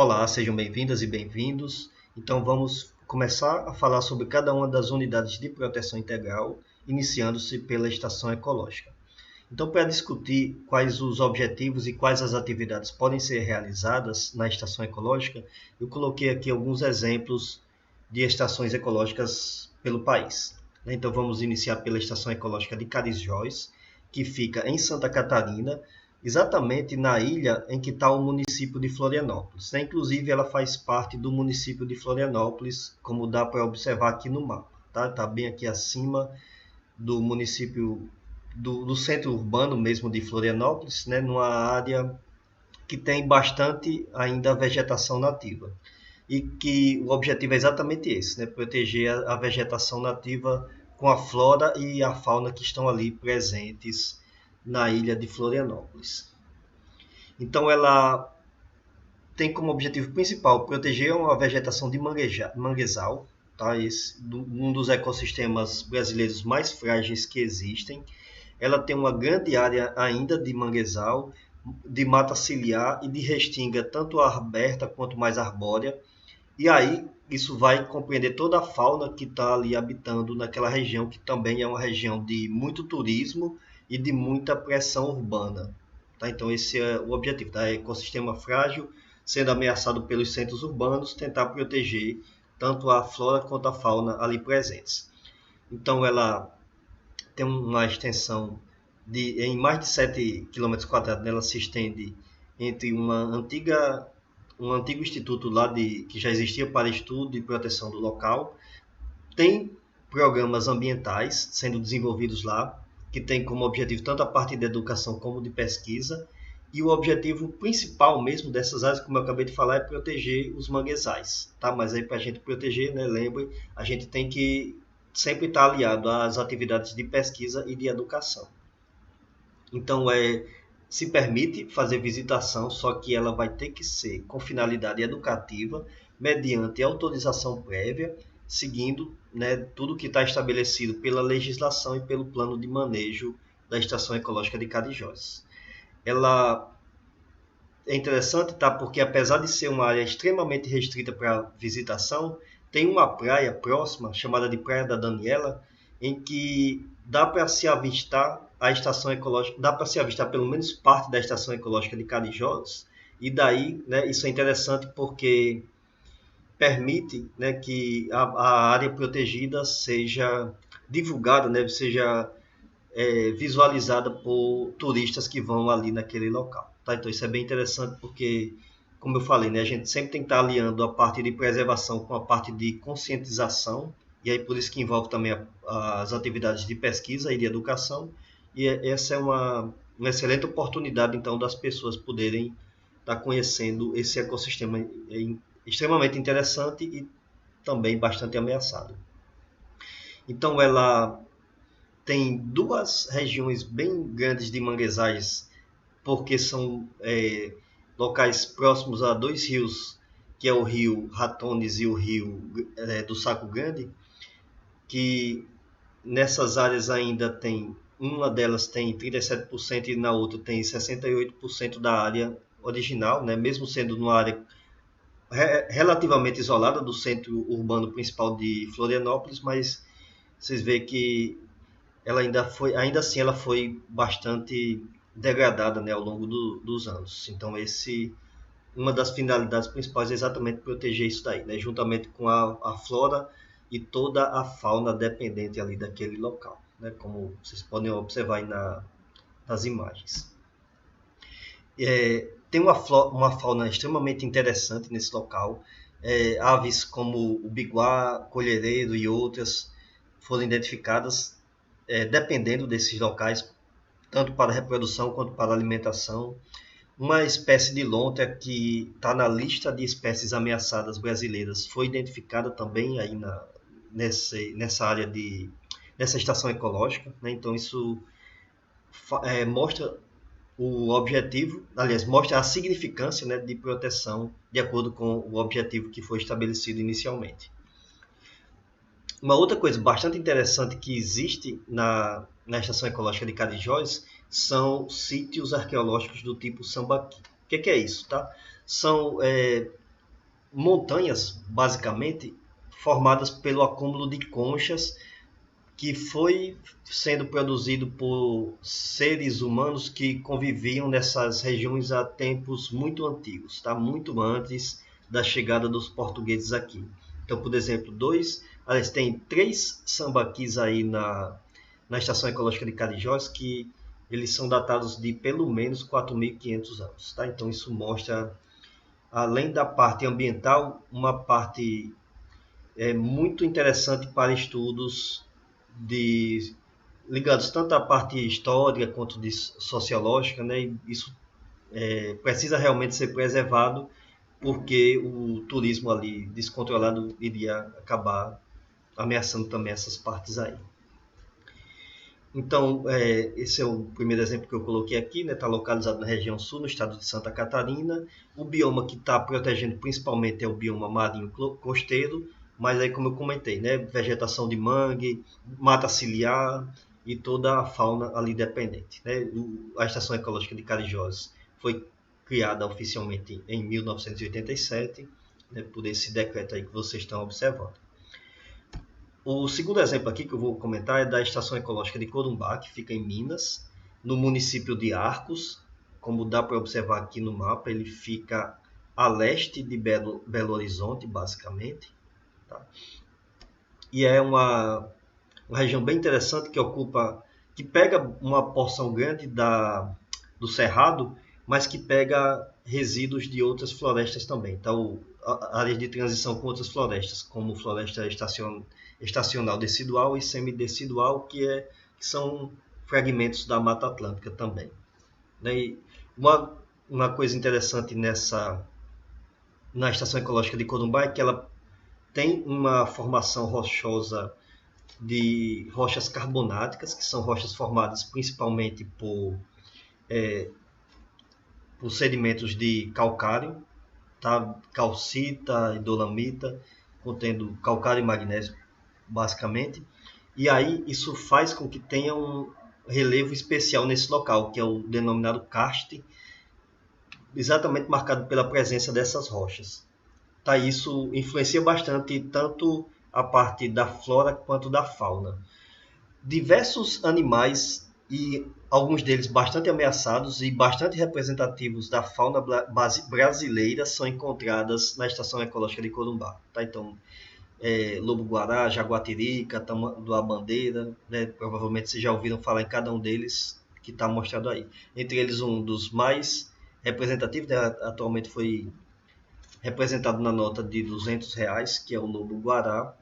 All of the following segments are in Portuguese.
Olá, sejam bem-vindas e bem-vindos. Então vamos começar a falar sobre cada uma das unidades de proteção integral, iniciando-se pela estação ecológica. Então, para discutir quais os objetivos e quais as atividades podem ser realizadas na estação ecológica, eu coloquei aqui alguns exemplos de estações ecológicas pelo país. Então vamos iniciar pela estação ecológica de Carijós, que fica em Santa Catarina, exatamente na ilha em que está o município de Florianópolis. Inclusive, ela faz parte do município de Florianópolis, como dá para observar aqui no mapa. Está bem aqui acima do município, do centro urbano mesmo de Florianópolis, numa área que tem bastante ainda vegetação nativa. E que o objetivo é exatamente esse, proteger a vegetação nativa com a flora e a fauna que estão ali presentes na ilha de Florianópolis. Então ela tem como objetivo principal proteger uma vegetação de manguezal, tá? Um dos ecossistemas brasileiros mais frágeis que existem. Ela tem uma grande área ainda de manguezal, de mata ciliar e de restinga, tanto aberta quanto mais arbórea. E aí isso vai compreender toda a fauna que está ali habitando naquela região, que também é uma região de muito turismo e de muita pressão urbana. Tá? Então esse é o objetivo, tá? Ecossistema frágil, sendo ameaçado pelos centros urbanos, tentar proteger tanto a flora quanto a fauna ali presentes. Então ela tem uma extensão em mais de 7 km², ela se estende entre um antigo instituto lá que já existia para estudo e proteção do local. Tem programas ambientais sendo desenvolvidos lá, que tem como objetivo tanto a parte de educação como de pesquisa, e o objetivo principal mesmo dessas áreas, como eu acabei de falar, é proteger os manguezais, tá? Mas aí para a gente proteger, lembre, a gente tem que sempre estar aliado às atividades de pesquisa e de educação. Então se permite fazer visitação, só que ela vai ter que ser com finalidade educativa, mediante autorização prévia, seguindo tudo que está estabelecido pela legislação e pelo plano de manejo da Estação Ecológica de Carijós. Ela é interessante, tá? Porque apesar de ser uma área extremamente restrita para visitação, tem uma praia próxima, chamada de Praia da Daniela, em que dá para se avistar a estação ecológica, dá para se avistar pelo menos parte da estação ecológica de Carijós, e daí, isso é interessante porque permite, que a área protegida seja divulgada, seja visualizada por turistas que vão ali naquele local. Tá? Então isso é bem interessante porque, como eu falei, a gente sempre tem que estar aliando a parte de preservação com a parte de conscientização, e aí por isso que envolve também as atividades de pesquisa e de educação, e essa é uma excelente oportunidade, então, das pessoas poderem estar conhecendo esse ecossistema extremamente interessante e também bastante ameaçado. Então, ela tem duas regiões bem grandes de manguezais, porque são locais próximos a dois rios, que é o rio Ratones e o rio do Saco Grande, que nessas áreas ainda tem, uma delas tem 37% e na outra tem 68% da área original, mesmo sendo numa área relativamente isolada do centro urbano principal de Florianópolis, mas vocês veem que ela ainda assim ela foi bastante degradada, ao longo dos anos. Então uma das finalidades principais é exatamente proteger isso daí, juntamente com a flora e toda a fauna dependente ali daquele local, como vocês podem observar aí nas imagens. Tem uma fauna extremamente interessante nesse local. Aves como o biguá, colhereiro e outras foram identificadas dependendo desses locais, tanto para reprodução quanto para alimentação. Uma espécie de lontra que está na lista de espécies ameaçadas brasileiras foi identificada também aí nessa área nessa estação ecológica. Então isso mostra o objetivo, aliás, mostra a significância de proteção de acordo com o objetivo que foi estabelecido inicialmente. Uma outra coisa bastante interessante que existe na Estação Ecológica de Carijós são sítios arqueológicos do tipo Sambaqui. O que é isso? Tá? São montanhas, basicamente, formadas pelo acúmulo de conchas que foi sendo produzido por seres humanos que conviviam nessas regiões há tempos muito antigos, tá? Muito antes da chegada dos portugueses aqui. Então, por exemplo, tem 3 sambaquis aí na Estação Ecológica de Carijós que eles são datados de pelo menos 4.500 anos, tá? Então, isso mostra, além da parte ambiental, uma parte muito interessante para estudos de ligados tanto à parte histórica quanto de sociológica, né? E isso precisa realmente ser preservado porque o turismo ali descontrolado iria acabar ameaçando também essas partes aí. Então, esse é o primeiro exemplo que eu coloquei aqui, né? Está localizado na região sul, no estado de Santa Catarina. O bioma que está protegendo principalmente é o bioma marinho costeiro, mas aí, como eu comentei, né? Vegetação de mangue, mata ciliar e toda a fauna ali dependente, né? A Estação Ecológica de Carijós foi criada oficialmente em 1987, né? Por esse decreto aí que vocês estão observando. O segundo exemplo aqui que eu vou comentar é da Estação Ecológica de Corumbá, que fica em Minas, no município de Arcos. Como dá para observar aqui no mapa, ele fica a leste de Belo Horizonte, basicamente. Tá? E é uma região bem interessante que pega uma porção grande do Cerrado, mas que pega resíduos de outras florestas também. Então, áreas de transição com outras florestas, como floresta estacional decidual e semidecidual, que são fragmentos da Mata Atlântica também. E uma coisa interessante na Estação Ecológica de Corumbá é que ela tem uma formação rochosa de rochas carbonáticas, que são rochas formadas principalmente por sedimentos de calcário, tá? Calcita e dolomita, contendo calcário e magnésio, basicamente. E aí isso faz com que tenha um relevo especial nesse local, que é o denominado karst, exatamente marcado pela presença dessas rochas. Tá? Isso influencia bastante tanto a parte da flora quanto da fauna. Diversos animais, e alguns deles bastante ameaçados e bastante representativos da fauna brasileira, são encontradas na Estação Ecológica de Corumbá. Tá? Então, lobo-guará, jaguatirica, tamanduá-bandeira, né? Provavelmente vocês já ouviram falar em cada um deles que está mostrado aí. Entre eles, um dos mais representativos, né? Atualmente foi representado na nota de R$ 200, que é o lobo-guará.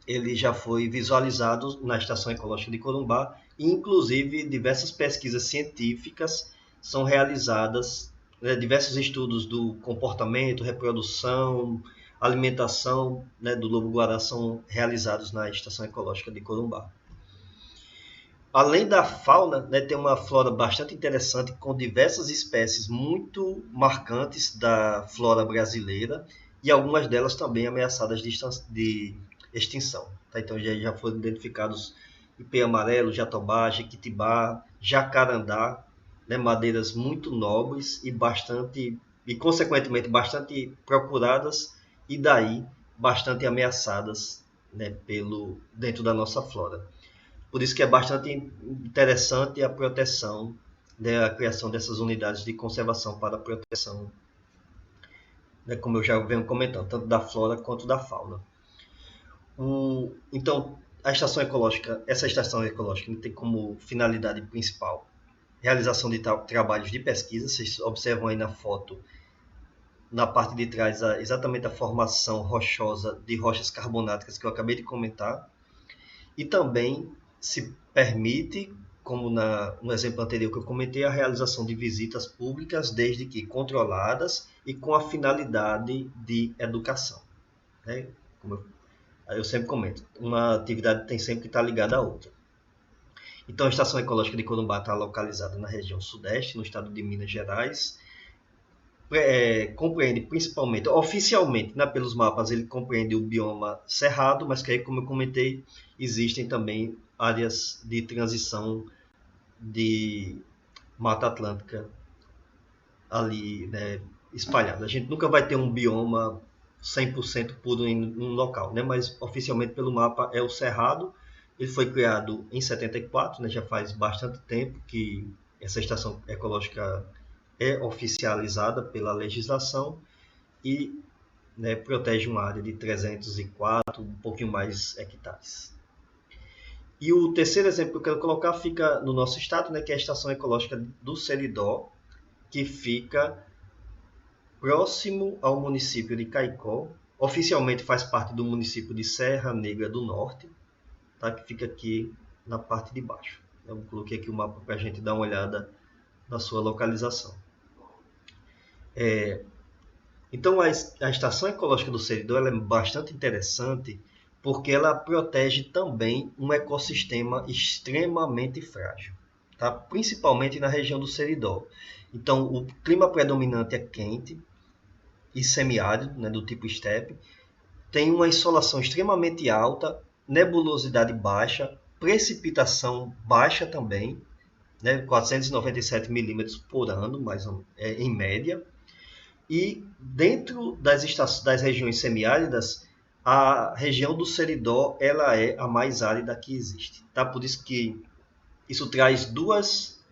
Ele já foi visualizado na Estação Ecológica de Corumbá e, inclusive, diversas pesquisas científicas são realizadas, né, diversos estudos do comportamento, reprodução, alimentação, né, do lobo-guará são realizados na Estação Ecológica de Corumbá. Além da fauna, né, tem uma flora bastante interessante com diversas espécies muito marcantes da flora brasileira e algumas delas também ameaçadas de extinção. Tá? Então já foram identificados ipê amarelo, jatobá, jequitibá, jacarandá, né, madeiras muito nobres e consequentemente bastante procuradas e daí bastante ameaçadas, né, dentro da nossa flora. Por isso que é bastante interessante a proteção, né, a criação dessas unidades de conservação para a proteção, né, como eu já venho comentando, tanto da flora quanto da fauna. Então, essa estação ecológica tem como finalidade principal realização de trabalhos de pesquisa. Vocês observam aí na foto, na parte de trás, exatamente a formação rochosa de rochas carbonáticas que eu acabei de comentar. E também se permite, como no exemplo anterior que eu comentei, a realização de visitas públicas, desde que controladas e com a finalidade de educação. Né? Como eu sempre comento, uma atividade tem sempre que estar ligada à outra. Então, a Estação Ecológica de Corumbá está localizada na região sudeste, no estado de Minas Gerais. Compreende principalmente, oficialmente, né, pelos mapas, ele compreende o bioma cerrado, mas que aí, como eu comentei, existem também áreas de transição de Mata Atlântica ali, né, espalhada. A gente nunca vai ter um bioma 100% puro em um local, né? Mas oficialmente pelo mapa é o Cerrado. Ele foi criado em 74, né? Já faz bastante tempo que essa estação ecológica é oficializada pela legislação e, né, protege uma área de 304, um pouquinho mais hectares. E o terceiro exemplo que eu quero colocar fica no nosso estado, né, que é a Estação Ecológica do Seridó, que fica próximo ao município de Caicó. Oficialmente faz parte do município de Serra Negra do Norte, tá? Que fica aqui na parte de baixo. Eu coloquei aqui o mapa para a gente dar uma olhada na sua localização. Então, a Estação Ecológica do Seridó ela é bastante interessante porque ela protege também um ecossistema extremamente frágil, tá? Principalmente na região do Seridó. Então, o clima predominante é quente e semiárido, né, do tipo estepe, tem uma insolação extremamente alta, nebulosidade baixa, precipitação baixa também, né, 497 milímetros por ano, mais em média. E dentro das regiões semiáridas, a região do Seridó ela é a mais árida que existe. Tá? Por isso que isso traz duas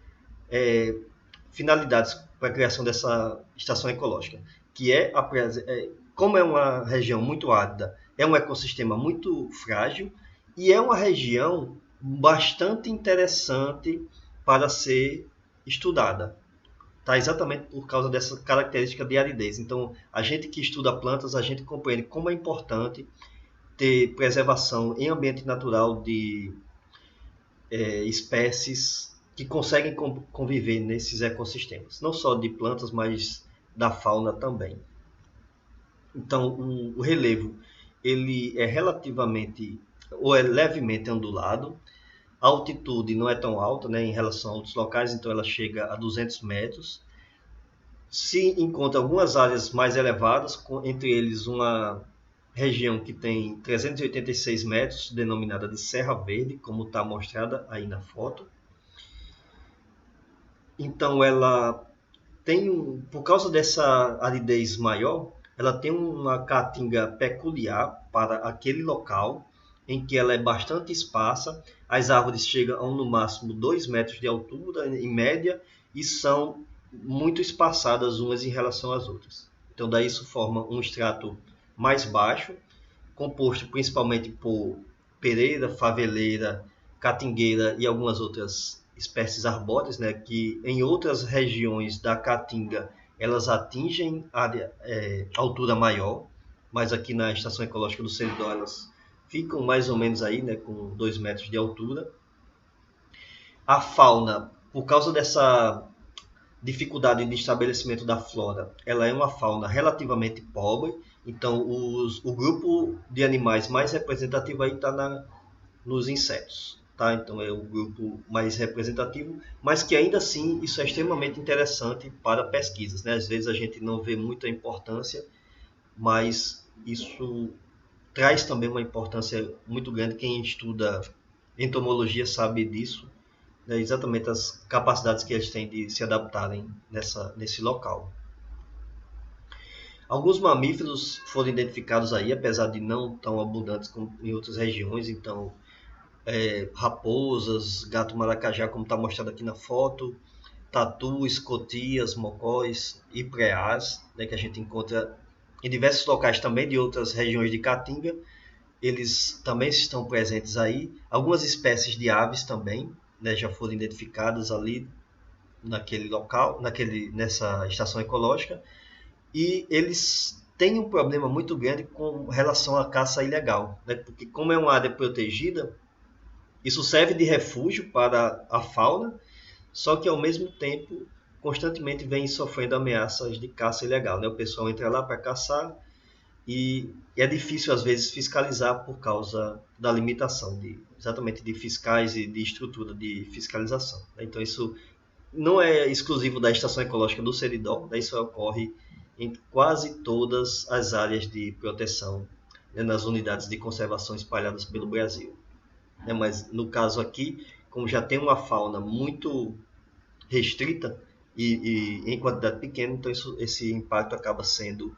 finalidades para a criação dessa estação ecológica, que como é uma região muito árida, é um ecossistema muito frágil e é uma região bastante interessante para ser estudada. Tá? Exatamente por causa dessa característica de aridez. Então, a gente que estuda plantas, a gente compreende como é importante ter preservação em ambiente natural de espécies que conseguem conviver nesses ecossistemas, não só de plantas, mas da fauna também. Então, o relevo ele é relativamente ou é levemente ondulado, a altitude não é tão alta, né, em relação a outros locais, então ela chega a 200 metros. Se encontra algumas áreas mais elevadas, entre eles uma região que tem 386 metros, denominada de Serra Verde, como está mostrada aí na foto. Então ela tem, por causa dessa aridez maior, ela tem uma caatinga peculiar para aquele local, em que ela é bastante esparsa, as árvores chegam no máximo 2 metros de altura, em média, e são muito espaçadas umas em relação às outras. Então daí isso forma um estrato mais baixo, composto principalmente por pereira, faveleira, catingueira e algumas outras espécies arbóreas, né, que em outras regiões da caatinga elas atingem altura maior, mas aqui na Estação Ecológica do Seridó elas ficam mais ou menos aí, né, com 2 metros de altura. A fauna, por causa dessa dificuldade de estabelecimento da flora, ela é uma fauna relativamente pobre, então o grupo de animais mais representativo aí está nos insetos. Tá? Então é o grupo mais representativo, mas que ainda assim isso é extremamente interessante para pesquisas. Né? Às vezes a gente não vê muita importância, mas isso traz também uma importância muito grande. Quem estuda entomologia sabe disso, né? Exatamente as capacidades que eles têm de se adaptarem nesse local. Alguns mamíferos foram identificados aí, apesar de não tão abundantes como em outras regiões, então raposas, gato maracajá, como está mostrado aqui na foto, tatus, cotias, mocós e preás, né, que a gente encontra em diversos locais também de outras regiões de Caatinga. Eles também estão presentes aí. Algumas espécies de aves também, né, já foram identificadas ali naquele local, nessa estação ecológica. E eles têm um problema muito grande com relação à caça ilegal, né, porque como é uma área protegida, isso serve de refúgio para a fauna, só que ao mesmo tempo constantemente vem sofrendo ameaças de caça ilegal. Né? O pessoal entra lá para caçar e é difícil às vezes fiscalizar por causa da limitação exatamente de fiscais e de estrutura de fiscalização. Né? Então isso não é exclusivo da Estação Ecológica do Seridó, né? Isso ocorre em quase todas as áreas de proteção, né? Nas unidades de conservação espalhadas pelo Brasil. Né? Mas no caso aqui, como já tem uma fauna muito restrita e em quantidade pequena, então esse impacto acaba sendo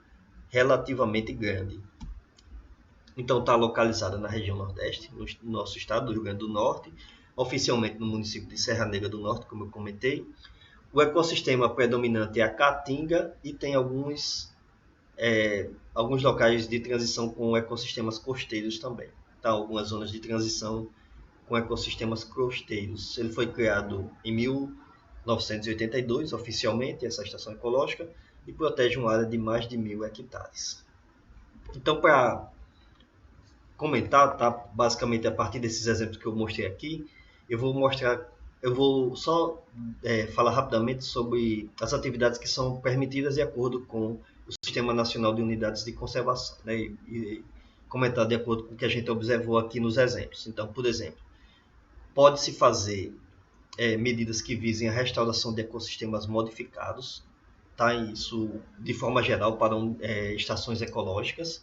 relativamente grande. Então está localizada na região Nordeste, no nosso estado do Rio Grande do Norte, oficialmente no município de Serra Negra do Norte, como eu comentei. O ecossistema predominante é a caatinga e tem alguns locais de transição com ecossistemas costeiros também. Tá? Algumas zonas de transição com ecossistemas costeiros. Ele foi criado em 1982, oficialmente, essa estação ecológica, e protege uma área de mais de 1.000 hectares. Então, para comentar, tá? Basicamente a partir desses exemplos que eu mostrei aqui, eu vou só falar rapidamente sobre as atividades que são permitidas de acordo com o Sistema Nacional de Unidades de Conservação, né? E comentar de acordo com o que a gente observou aqui nos exemplos. Então, por exemplo, pode-se fazer medidas que visem a restauração de ecossistemas modificados, tá? Isso de forma geral para estações ecológicas.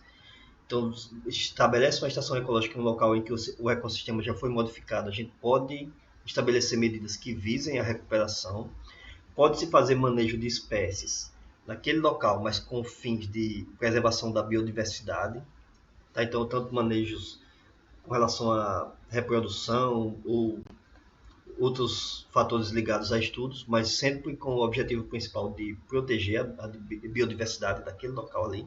Então, estabelece uma estação ecológica em um local em que o ecossistema já foi modificado. A gente pode estabelecer medidas que visem a recuperação. Pode-se fazer manejo de espécies naquele local, mas com fins de preservação da biodiversidade. Tá? Então, tanto manejos com relação à reprodução ou outros fatores ligados a estudos, mas sempre com o objetivo principal de proteger a biodiversidade daquele local ali.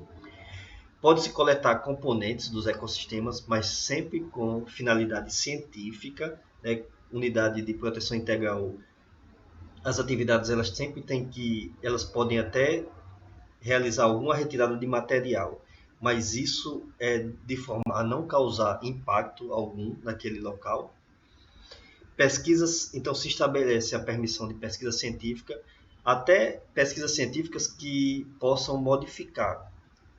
Pode-se coletar componentes dos ecossistemas, mas sempre com finalidade científica, né? Unidade de proteção integral. As atividades elas podem até realizar alguma retirada de material, mas isso é de forma a não causar impacto algum naquele local. Pesquisas, então se estabelece a permissão de pesquisa científica, até pesquisas científicas que possam modificar,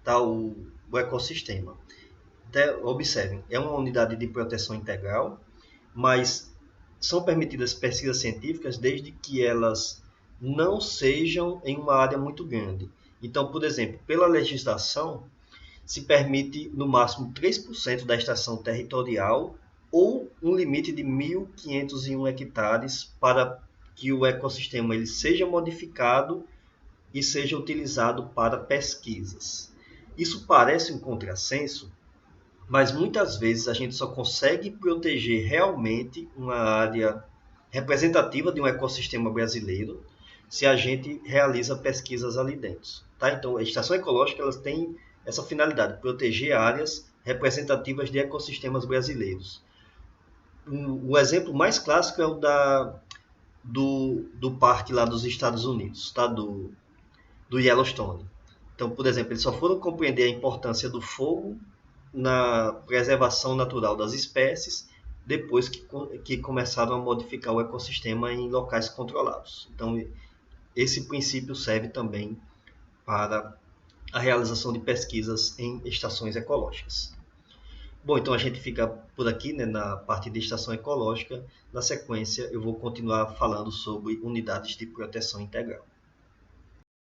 tá, o ecossistema. Observem, é uma unidade de proteção integral, mas são permitidas pesquisas científicas desde que elas não sejam em uma área muito grande. Então, por exemplo, pela legislação, se permite no máximo 3% da extensão territorial ou um limite de 1.501 hectares para que o ecossistema ele seja modificado e seja utilizado para pesquisas. Isso parece um contrassenso, mas muitas vezes a gente só consegue proteger realmente uma área representativa de um ecossistema brasileiro se a gente realiza pesquisas ali dentro. Tá? Então, a estação ecológica elas tem essa finalidade, proteger áreas representativas de ecossistemas brasileiros. O exemplo mais clássico é o do parque lá dos Estados Unidos, tá? do Yellowstone. Então, por exemplo, eles só foram compreender a importância do fogo na preservação natural das espécies depois que começaram a modificar o ecossistema em locais controlados. Então, esse princípio serve também para a realização de pesquisas em estações ecológicas. Bom, então a gente fica por aqui, né, na parte de estação ecológica. Na sequência, eu vou continuar falando sobre unidades de proteção integral.